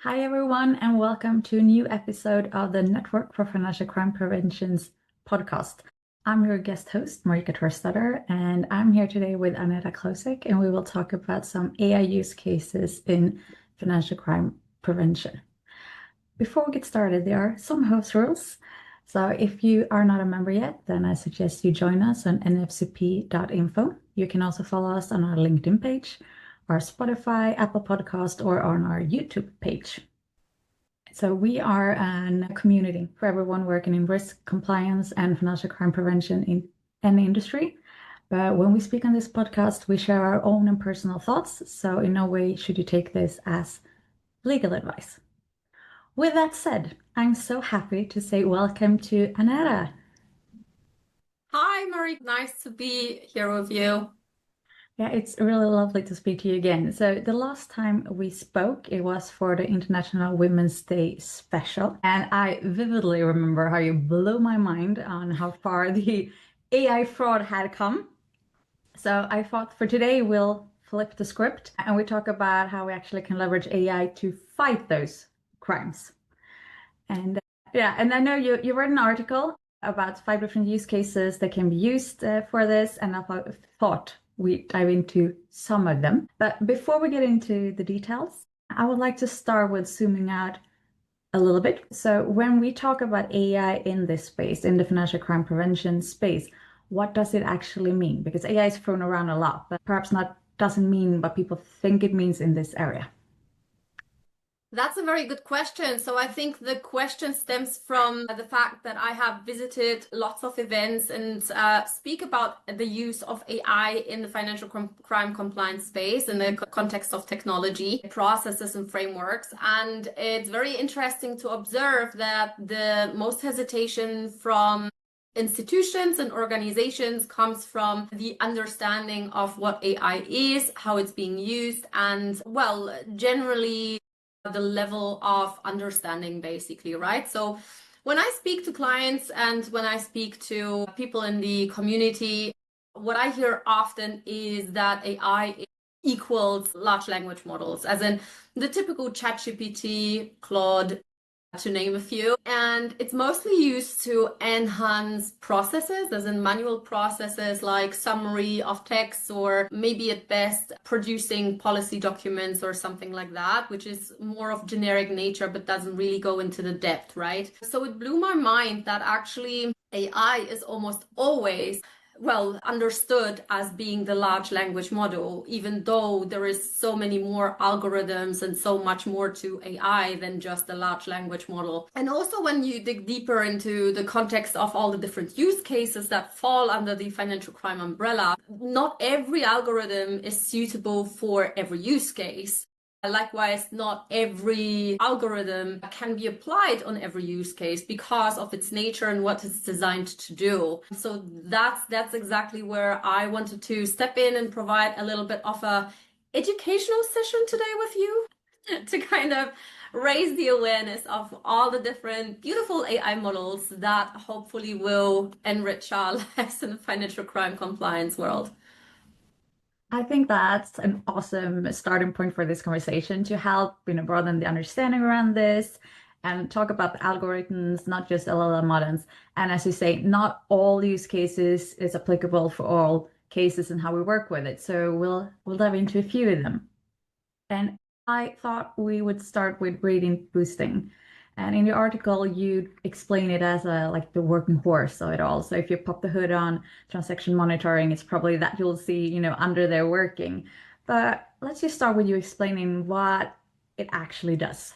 Hi, everyone, and welcome to a new episode of the Network for Financial Crime Prevention's podcast. I'm your guest host, Marika Torsdotter, and I'm here today with Aneta Klosek, and we will talk about some AI use cases in financial crime prevention. Before we get started, there are some house rules. So if you are not a member yet, then I suggest you join us on nfcp.info. You can also follow us on our LinkedIn page, our Spotify, Apple Podcast, or on our YouTube page. So we are a community for everyone working in risk compliance and financial crime prevention in any industry. But when we speak on this podcast, we share our own and personal thoughts. So in no way should you take this as legal advice. With that said, I'm so happy to say welcome to Aneta. Hi, Marika. Nice to be here with you. Yeah, it's really lovely to speak to you again. So the last time we spoke, it was for the International Women's Day special. And I vividly remember how you blew my mind on how far the AI fraud had come. So I thought for today, we'll flip the script and we talk about how we actually can leverage AI to fight those crimes. And and I know you wrote an article about 5 different use cases that can be used for this, and I thought we dive into some of them. But before we get into the details, I would like to start with zooming out a little bit. So when we talk about AI in this space, in the financial crime prevention space, what does it actually mean? Because AI is thrown around a lot, but perhaps not doesn't mean what people think it means in this area. That's a very good question. So I think the question stems from the fact that I have visited lots of events and speak about the use of AI in the financial crime compliance space in the context of technology, processes and frameworks. And it's very interesting to observe that the most hesitation from institutions and organizations comes from the understanding of what AI is, how it's being used, and generally the level of understanding, basically, right? So when I speak to clients and when I speak to people in the community, what I hear often is that AI equals large language models, as in the typical ChatGPT, Claude, to name a few. And it's mostly used to enhance processes, as in manual processes like summary of text, or maybe at best producing policy documents or something like that, which is more of generic nature, but doesn't really go into the depth, right? So it blew my mind that actually AI is almost always understood as being the large language model, even though there is so many more algorithms and so much more to AI than just the large language model. And also when you dig deeper into the context of all the different use cases that fall under the financial crime umbrella, not every algorithm is suitable for every use case. Likewise, not every algorithm can be applied on every use case because of its nature and what it's designed to do. So that's exactly where I wanted to step in and provide a little bit of a educational session today with you to kind of raise the awareness of all the different beautiful AI models that hopefully will enrich our lives in the financial crime compliance world. I think that's an awesome starting point for this conversation to help, broaden the understanding around this and talk about the algorithms, not just LLM models. And as you say, not all use cases is applicable for all cases and how we work with it. So we'll dive into a few of them. And I thought we would start with rating boosting. And in the article, you explain it as like the working horse of it all. So if you pop the hood on transaction monitoring, it's probably that you'll see, under there working. But let's just start with you explaining what it actually does.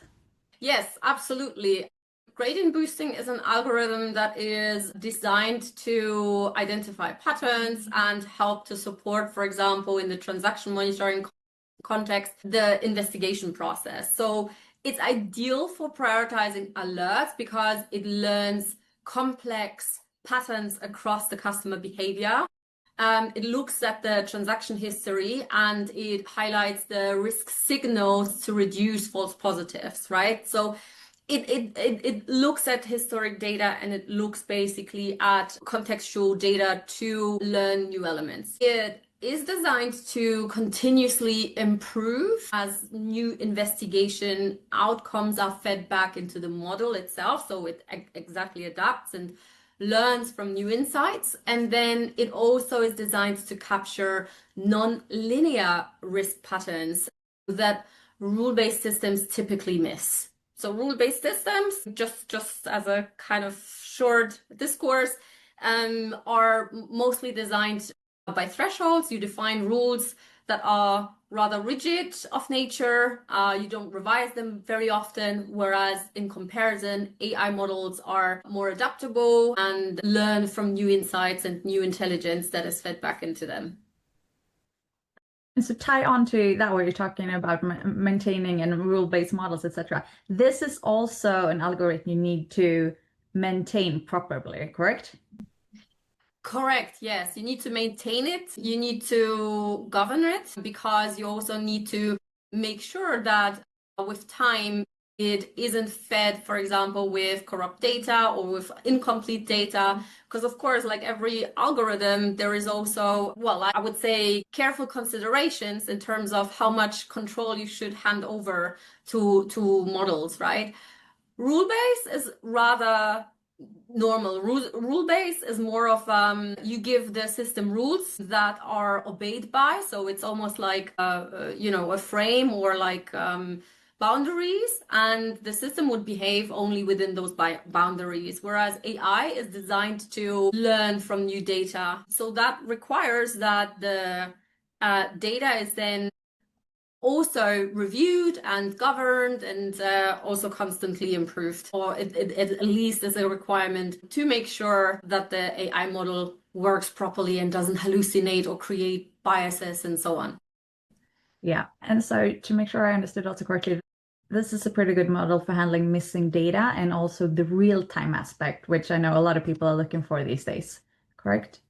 Yes, absolutely. Gradient boosting is an algorithm that is designed to identify patterns and help to support, for example, in the transaction monitoring context, the investigation process. So it's ideal for prioritizing alerts because it learns complex patterns across the customer behavior. It looks at the transaction history and it highlights the risk signals to reduce false positives, right? So it looks at historic data and it looks basically at contextual data to learn new elements. It is designed to continuously improve as new investigation outcomes are fed back into the model itself. So it exactly adapts and learns from new insights. And then it also is designed to capture non-linear risk patterns that rule-based systems typically miss. So rule-based systems, just as a kind of short discourse, are mostly designed by thresholds. You define rules that are rather rigid of nature. You don't revise them very often, whereas in comparison, AI models are more adaptable and learn from new insights and new intelligence that is fed back into them. And so tie on to that, what you're talking about maintaining and rule-based models, etc. This is also an algorithm you need to maintain properly, correct? Correct, yes. You need to maintain it. You need to govern it because you also need to make sure that with time it isn't fed, for example, with corrupt data or with incomplete data. Because of course, like every algorithm, there is also, well, I would say careful considerations in terms of how much control you should hand over to models, right? Rule-based is rather normal. Rule-based is more of you give the system rules that are obeyed by. So it's almost like a frame or like boundaries, and the system would behave only within those boundaries. Whereas AI is designed to learn from new data. So that requires that the data is then also reviewed and governed and also constantly improved, or it at least is a requirement to make sure that the AI model works properly and doesn't hallucinate or create biases and so on. Yeah. And so to make sure I understood also correctly, this is a pretty good model for handling missing data and also the real-time aspect, which I know a lot of people are looking for these days, correct?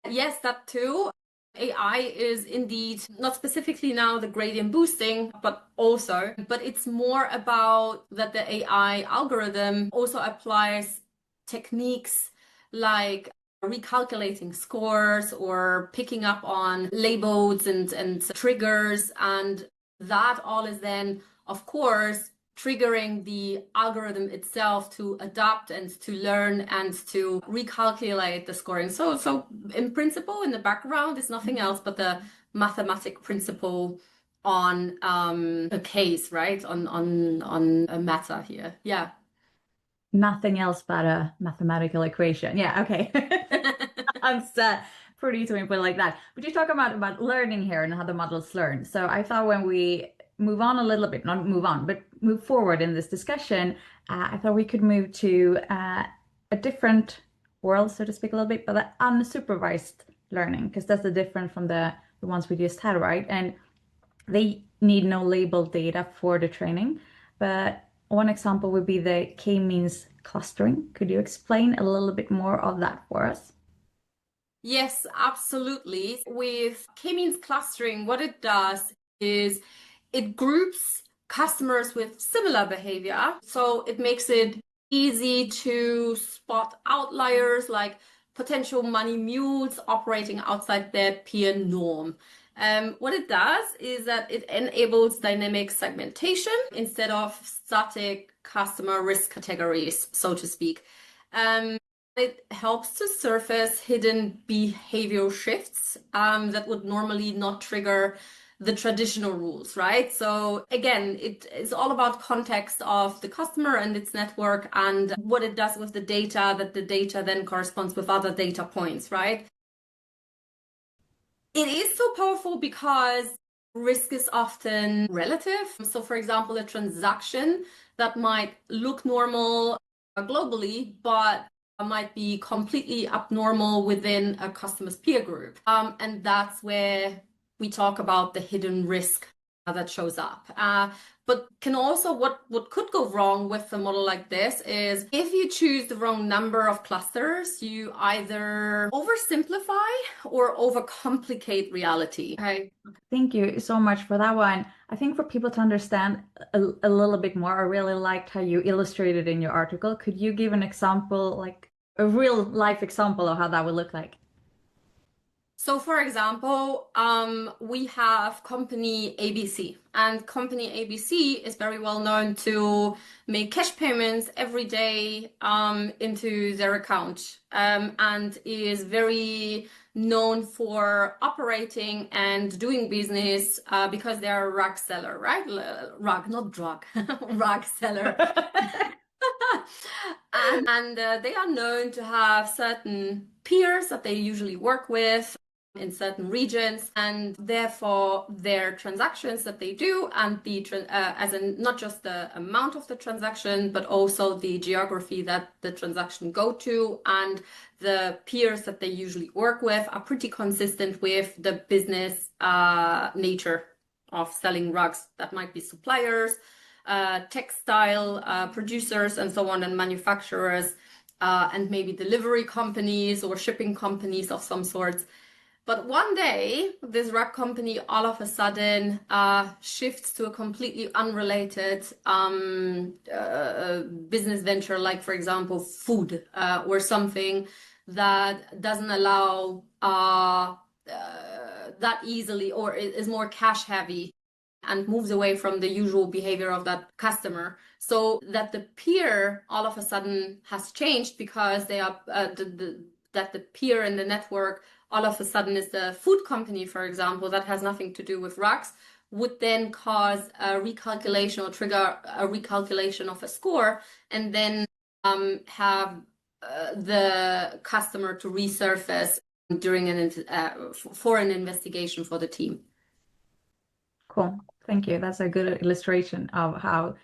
Yes, that too. AI is indeed not specifically now the gradient boosting, but it's more about that the AI algorithm also applies techniques like recalculating scores or picking up on labels and triggers. And that all is then, of course, triggering the algorithm itself to adapt and to learn and to recalculate the scoring. So in principle, in the background is nothing else but the mathematic principle on a case, right? On a matter here. Yeah. Nothing else but a mathematical equation. Yeah, okay. I'm pretty easy to put it like that. But you talk about learning here and how the models learn. So I thought when we move on a little bit, not move on, but move forward in this discussion, I thought we could move to a different world, so to speak, a little bit, but the unsupervised learning, because that's the different from the ones we just had, right? And they need no labeled data for the training. But one example would be the k-means clustering. Could you explain a little bit more of that for us? Yes, absolutely. With k-means clustering, what it does is it groups customers with similar behavior. So it makes it easy to spot outliers like potential money mules operating outside their peer norm. What it does is that it enables dynamic segmentation instead of static customer risk categories, so to speak. It helps to surface hidden behavioral shifts that would normally not trigger the traditional rules, right? So again, it is all about context of the customer and its network and what it does with the data, that the data then corresponds with other data points, right? It is so powerful because risk is often relative. So for example, a transaction that might look normal globally, but might be completely abnormal within a customer's peer group. And that's where we talk about the hidden risk that shows up. But can also what could go wrong with a model like this is if you choose the wrong number of clusters, you either oversimplify or overcomplicate reality. Okay. Thank you so much for that one. I think for people to understand a little bit more, I really liked how you illustrated in your article. Could you give an example, like a real life example of how that would look like? So, for example, we have company ABC, and company ABC is very well known to make cash payments every day into their account, and is very known for operating and doing business because they are a rug seller, right? Rug, not drug, rug seller. And they are known to have certain peers that they usually work with in certain regions, and therefore their transactions that they do, and as in not just the amount of the transaction, but also the geography that the transaction go to, and the peers that they usually work with are pretty consistent with the business nature of selling rugs. That might be suppliers, textile producers, and so on, and manufacturers, and maybe delivery companies or shipping companies of some sorts. But one day, this rug company all of a sudden shifts to a completely unrelated business venture, like, for example, food, or something that doesn't allow that easily, or is more cash heavy, and moves away from the usual behavior of that customer. So that the peer all of a sudden has changed because they are that the peer in the network all of a sudden is the food company, for example, that has nothing to do with rugs, would then cause a recalculation or trigger a recalculation of a score, and then have the customer to resurface during for an investigation for the team. Cool. Thank you. That's a good illustration of how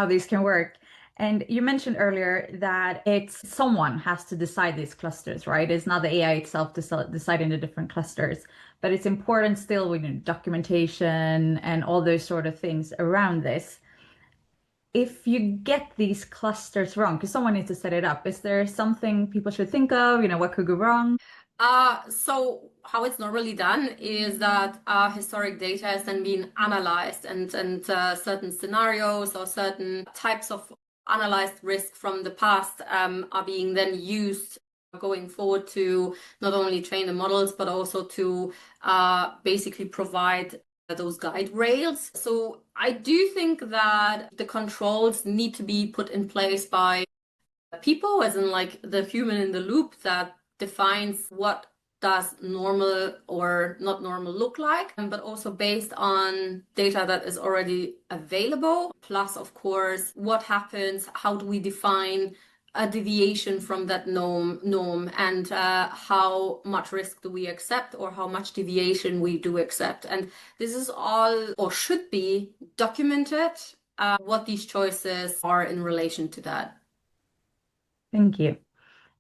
these can work. And you mentioned earlier that it's someone has to decide these clusters, right? It's not the AI itself deciding the different clusters, but it's important still with documentation and all those sort of things around this. If you get these clusters wrong, because someone needs to set it up, is there something people should think of? What could go wrong? So how it's normally done is that historic data is then being analyzed, and certain scenarios or certain types of analyzed risk from the past are being then used going forward to not only train the models, but also to basically provide those guide rails. So I do think that the controls need to be put in place by people, as in like the human in the loop that defines what does normal or not normal look like, but also based on data that is already available. Plus, of course, what happens, how do we define a deviation from that norm, and how much risk do we accept, or how much deviation we do accept. And this is all, or should be, documented, what these choices are in relation to that. Thank you.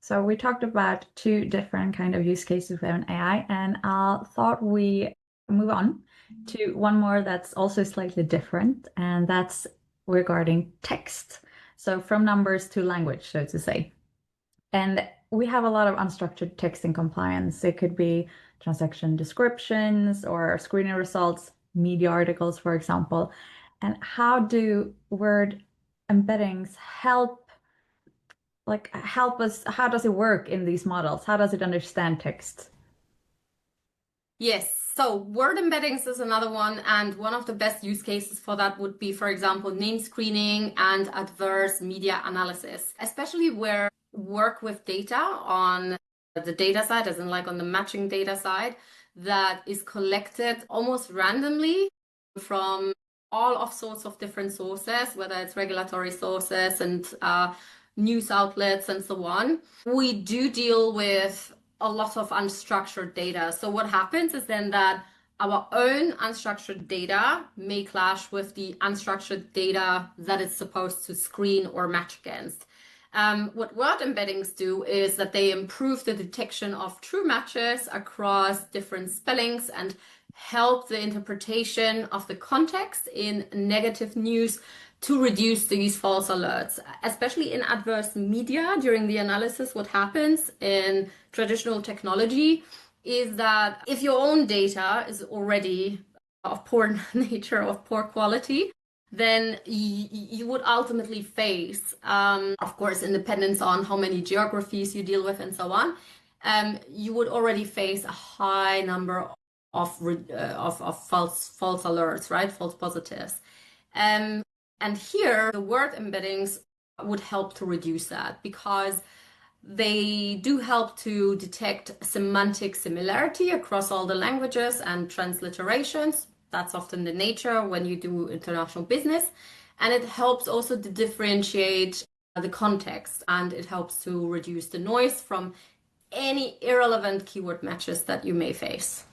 So we talked about two different kind of use cases with AI, and I thought we move on to one more that's also slightly different, and that's regarding text. So from numbers to language, so to say. And we have a lot of unstructured text in compliance. It could be transaction descriptions or screening results, media articles, for example. And how do word embeddings help us? How does it work in these models? How does it understand text? Yes, so word embeddings is another one, and one of the best use cases for that would be, for example, name screening and adverse media analysis, especially where work with data on the data side, as in like on the matching data side, that is collected almost randomly from all of sorts of different sources, whether it's regulatory sources and news outlets and so on. We do deal with a lot of unstructured data. So what happens is then that our own unstructured data may clash with the unstructured data that it's supposed to screen or match against. What word embeddings do is that they improve the detection of true matches across different spellings and help the interpretation of the context in negative news to reduce these false alerts, especially in adverse media. During the analysis, what happens in traditional technology is that if your own data is already of poor nature, of poor quality, then you would ultimately face, of course, independence on how many geographies you deal with and so on. you would already face a high number of false alerts, right? False positives. And here, the word embeddings would help to reduce that because they do help to detect semantic similarity across all the languages and transliterations. That's often the nature when you do international business. And it helps also to differentiate the context, and it helps to reduce the noise from any irrelevant keyword matches that you may face.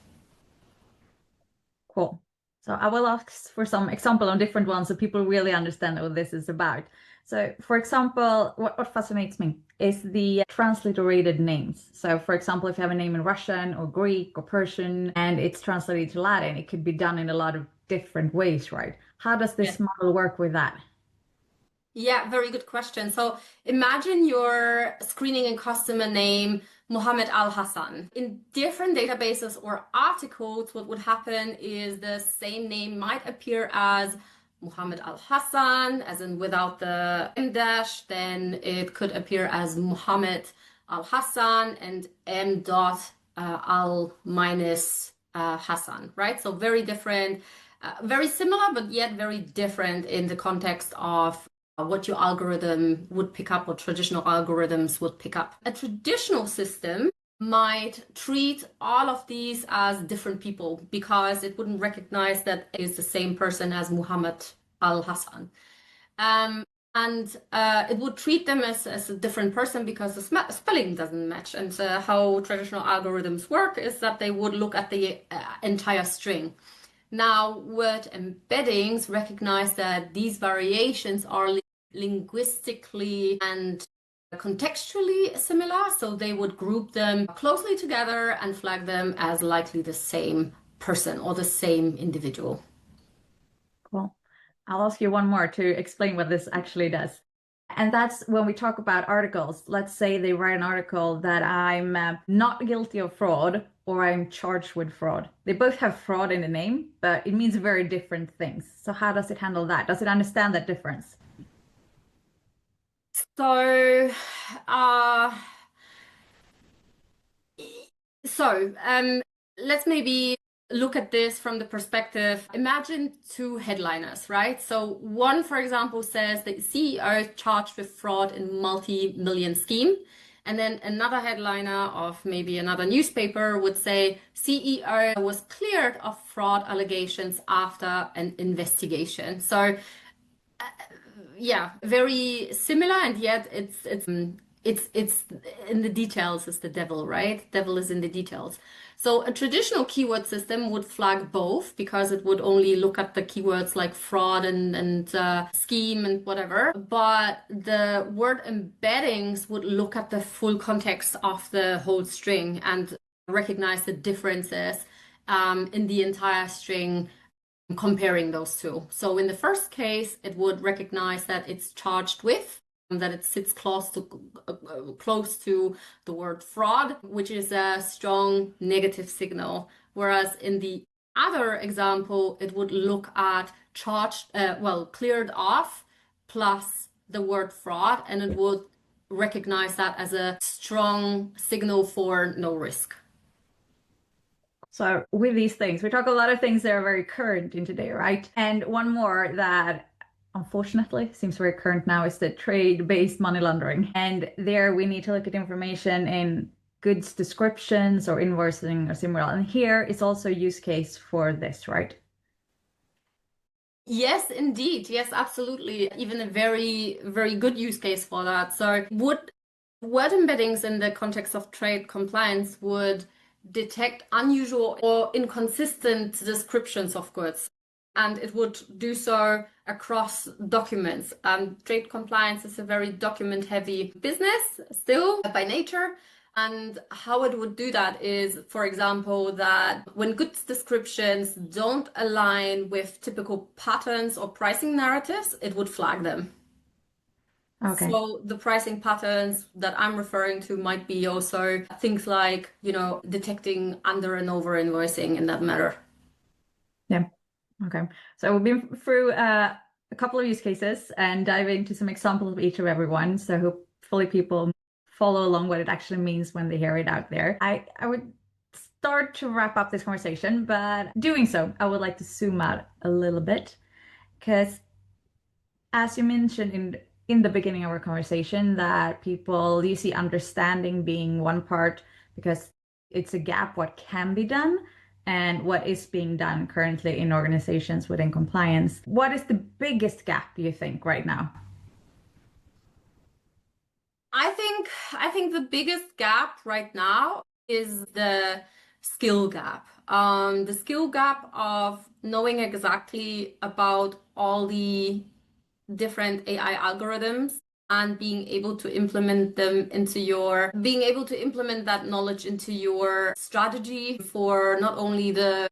Cool. So I will ask for some example on different ones so people really understand what this is about. So for example, what fascinates me is the transliterated names. So for example, if you have a name in Russian or Greek or Persian and it's translated to Latin, it could be done in a lot of different ways, right? How does this model work with that? Yeah, very good question. So imagine you're screening a customer name, Mohammed Al Hassan. In different databases or articles, what would happen is the same name might appear as Mohammed Al Hassan, as in without the M dash, then it could appear as Mohammed Al Hassan and M dot Al minus Hassan, right? So very different, very similar, but yet very different in the context of what your algorithm would pick up, what traditional algorithms would pick up. A traditional system might treat all of these as different people because it wouldn't recognize that it is the same person as Muhammad al-Hassan. And it would treat them as a different person because the spelling doesn't match. And how traditional algorithms work is that they would look at the entire string. Now, word embeddings recognize that these variations are linguistically and contextually similar, so they would group them closely together and flag them as likely the same person or the same individual. Cool. I'll ask you one more to explain what this actually does. And that's when we talk about articles. Let's say they write an article that I'm not guilty of fraud or I'm charged with fraud. They both have fraud in the name, but it means very different things. So how does it handle that? Does it understand that difference? So, let's maybe look at this from the perspective. Imagine two headliners, right? So one, for example, says the CEO charged with fraud in multi-million scheme. And then another headliner of maybe another newspaper would say CEO was cleared of fraud allegations after an investigation. So yeah, very similar, and yet it's in the details is the devil, right? Devil is in the details. So a traditional keyword system would flag both because it would only look at the keywords like fraud and scheme and whatever. But the word embeddings would look at the full context of the whole string and recognize the differences in the entire string, comparing those two. So in the first case, it would recognize that it's charged with, that it sits close to the word fraud, which is a strong negative signal. Whereas in the other example, it would look at charged, cleared off plus the word fraud, and it would recognize that as a strong signal for no risk. So with these things, we talk a lot of things that are very current in today, right? And one more that unfortunately seems very current now is the trade-based money laundering. And there we need to look at information in goods descriptions or invoicing or similar. And here is also a use case for this, right? Yes, indeed. Yes, absolutely. Even a very, very good use case for that. So would word embeddings in the context of trade compliance would detect unusual or inconsistent descriptions of goods, and it would do so across documents. Trade compliance is a very document-heavy business still by nature. And how it would do that is, for example, that when goods descriptions don't align with typical patterns or pricing narratives, it would flag them. Okay. So the pricing patterns that I'm referring to might be also things like, detecting under and over invoicing in that matter. Yeah. Okay. So we've been through a couple of use cases and dive into some examples of each of every one. So hopefully people follow along what it actually means when they hear it out there. I would start to wrap up this conversation, but doing so, I would like to zoom out a little bit because, as you mentioned in the beginning of our conversation, that people you see understanding being one part because it's a gap what can be done and what is being done currently in organizations within compliance. What is the biggest gap you think right now? I think the biggest gap right now is the skill gap. The skill gap of knowing exactly about all the different AI algorithms and being able to implement being able to implement that knowledge into your strategy for not only the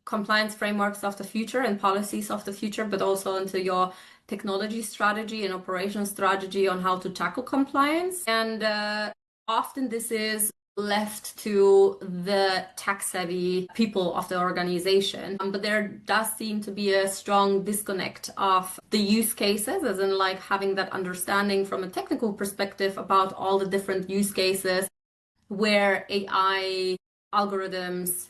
compliance frameworks of the future and policies of the future, but also into your technology strategy and operational strategy on how to tackle compliance. And often this is left to the tech-savvy people of the organization. But there does seem to be a strong disconnect of the use cases, as in like having that understanding from a technical perspective about all the different use cases where AI algorithms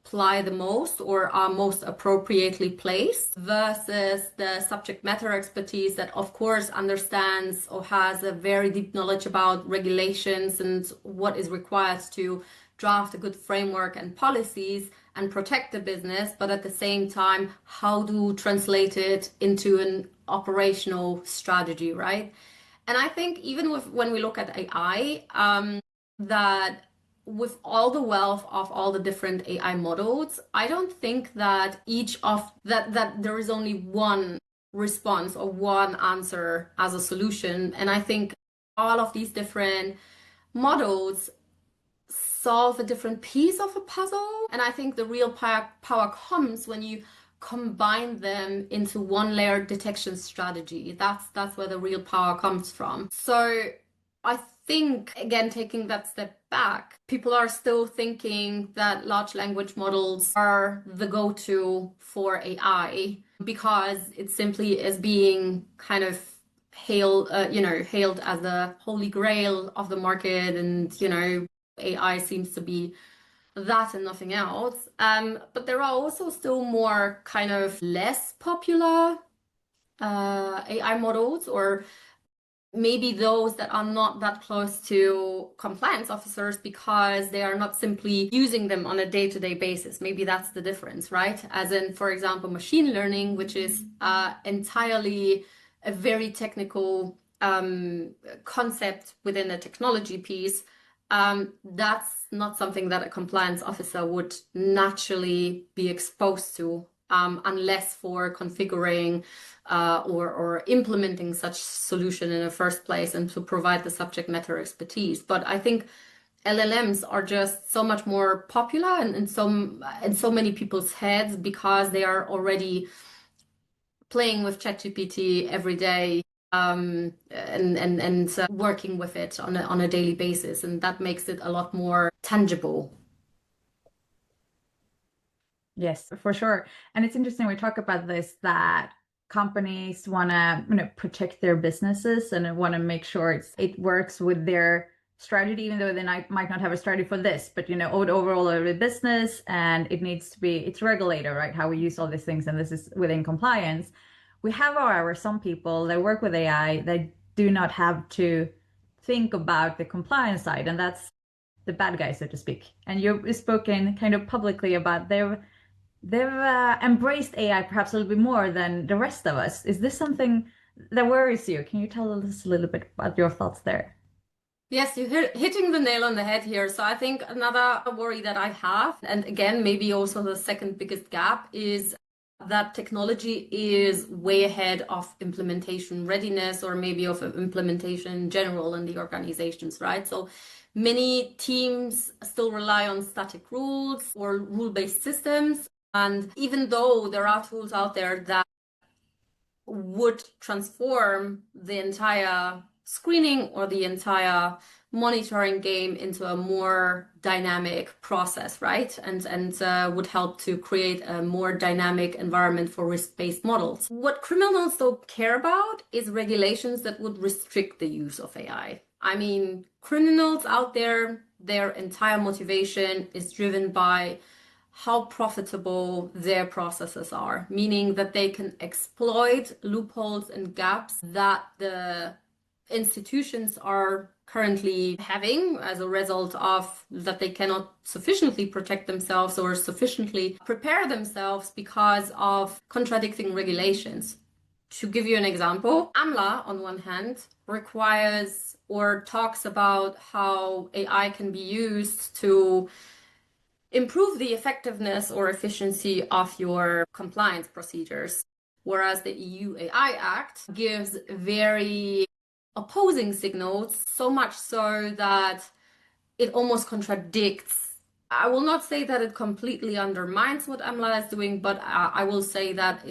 apply the most or are most appropriately placed versus the subject matter expertise that of course understands or has a very deep knowledge about regulations and what is required to draft a good framework and policies and protect the business, but at the same time how to translate it into an operational strategy, right? And I think even when we look at AI, that with all the wealth of all the different AI models, I don't think that that there is only one response or one answer as a solution. And I think all of these different models solve a different piece of a puzzle. And I think the real power comes when you combine them into one layered detection strategy. That's where the real power comes from. So I think, again, taking that step back, people are still thinking that large language models are the go-to for AI because it simply is being kind of hailed as the holy grail of the market, and AI seems to be that and nothing else. But there are also still more kind of less popular AI models, or maybe those that are not that close to compliance officers because they are not simply using them on a day-to-day basis. Maybe that's the difference, right? As in, for example, machine learning, which is entirely a very technical concept within a technology piece. That's not something that a compliance officer would naturally be exposed to unless for configuring or implementing such solution in the first place and to provide the subject matter expertise. But I think LLMs are just so much more popular and in so many people's heads because they are already playing with ChatGPT every day and working with it on a daily basis, and that makes it a lot more tangible. Yes, for sure. And it's interesting we talk about this, that companies want to protect their businesses and want to make sure it works with their strategy, even though they might not have a strategy for this, but overall of the business, and it needs to be, it's regulated, right? How we use all these things, and this is within compliance. We have, however, some people that work with AI that do not have to think about the compliance side, and that's the bad guys, so to speak. And you've spoken kind of publicly about they've embraced AI perhaps a little bit more than the rest of us. Is this something that worries you? Can you tell us a little bit about your thoughts there? Yes, you're hitting the nail on the head here. So I think another worry that I have, and again, maybe also the second biggest gap, is that technology is way ahead of implementation readiness, or maybe of implementation in general in the organizations, right? So many teams still rely on static rules or rule-based systems. And even though there are tools out there that would transform the entire screening or the entire monitoring game into a more dynamic process, right? And would help to create a more dynamic environment for risk-based models. What criminals don't care about is regulations that would restrict the use of AI. I mean, criminals out there, their entire motivation is driven by how profitable their processes are, meaning that they can exploit loopholes and gaps that the institutions are currently having as a result of that they cannot sufficiently protect themselves or sufficiently prepare themselves because of contradicting regulations. To give you an example, AMLA, on one hand, requires or talks about how AI can be used to improve the effectiveness or efficiency of your compliance procedures. Whereas the EU AI Act gives very opposing signals, so much so that it almost contradicts. I will not say that it completely undermines what AMLA is doing, but I will say that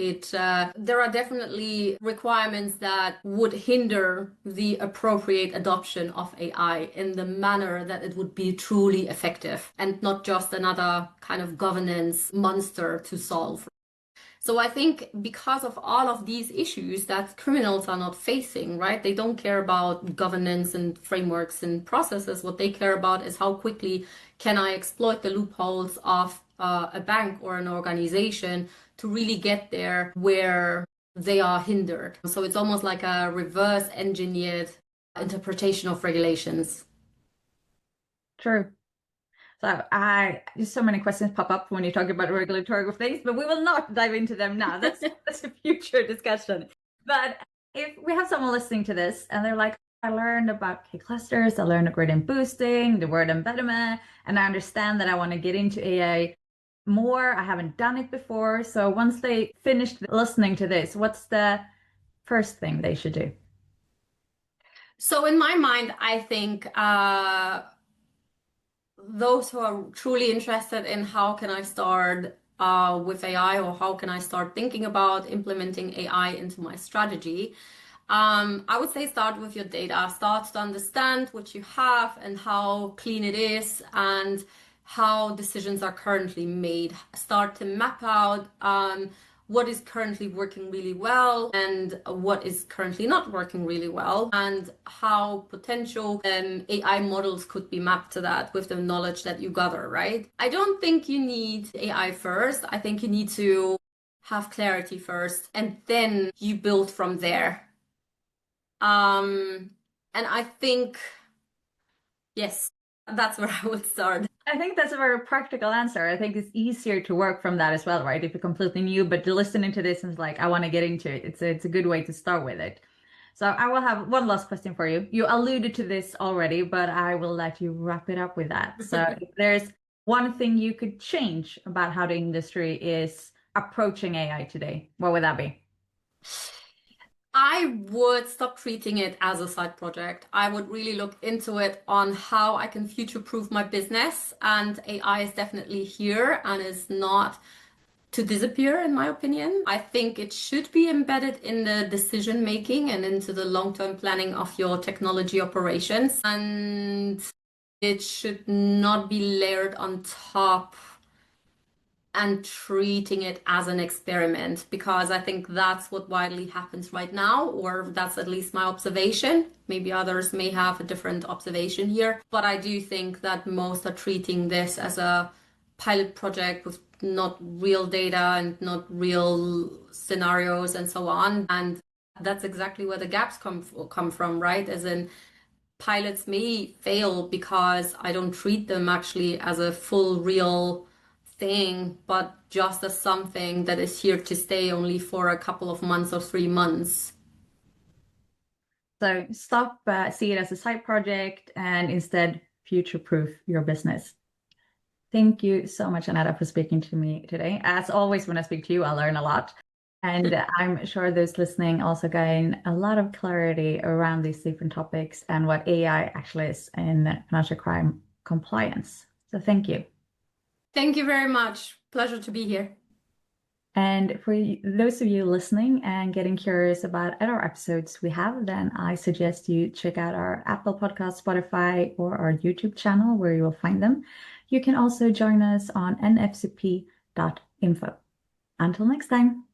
there are definitely requirements that would hinder the appropriate adoption of AI in the manner that it would be truly effective and not just another kind of governance monster to solve. So I think because of all of these issues that criminals are not facing, right? They don't care about governance and frameworks and processes. What they care about is how quickly can I exploit the loopholes of a bank or an organization to really get there where they are hindered. So it's almost like a reverse engineered interpretation of regulations. True. So I just so many questions pop up when you talk about regulatory things, but we will not dive into them now. That's a future discussion. But if we have someone listening to this and they're like, I learned about K clusters, I learned gradient boosting, the word embedment, and I understand that I want to get into AI more. I haven't done it before. So once they finished listening to this, what's the first thing they should do? So in my mind, I think those who are truly interested in how can I start with AI or how can I start thinking about implementing AI into my strategy, I would say start with your data. Start to understand what you have and how clean it is and how decisions are currently made. Start to map out what is currently working really well and what is currently not working really well, and how potential AI models could be mapped to that with the knowledge that you gather, right? I don't think you need AI first. I think you need to have clarity first, and then you build from there. And I think, yes, that's where I would start. I think that's a very practical answer. I think it's easier to work from that as well, right? If you're completely new, but listening to this and it's like, I want to get into it. It's a good way to start with it. So I will have one last question for you. You alluded to this already, but I will let you wrap it up with that. So if there's one thing you could change about how the industry is approaching AI today, what would that be? I would stop treating it as a side project. I would really look into it on how I can future-proof my business. And AI is definitely here and is not to disappear, in my opinion. I think it should be embedded in the decision making and into the long-term planning of your technology operations. And it should not be layered on top and treating it as an experiment, because I think that's what widely happens right now, or that's at least my observation. Maybe others may have a different observation here, but I do think that most are treating this as a pilot project with not real data and not real scenarios and so on. And that's exactly where the gaps come from, right? As in, pilots may fail because I don't treat them actually as a full real thing, but just as something that is here to stay only for a couple of months or 3 months. So stop, see it as a side project, and instead future-proof your business. Thank you so much, Aneta, for speaking to me today. As always, when I speak to you, I learn a lot. And I'm sure those listening also gain a lot of clarity around these different topics and what AI actually is in financial crime compliance. So thank you. Thank you very much. Pleasure to be here. And for those of you listening and getting curious about other episodes we have, then I suggest you check out our Apple Podcast, Spotify, or our YouTube channel where you will find them. You can also join us on nfcp.info. Until next time.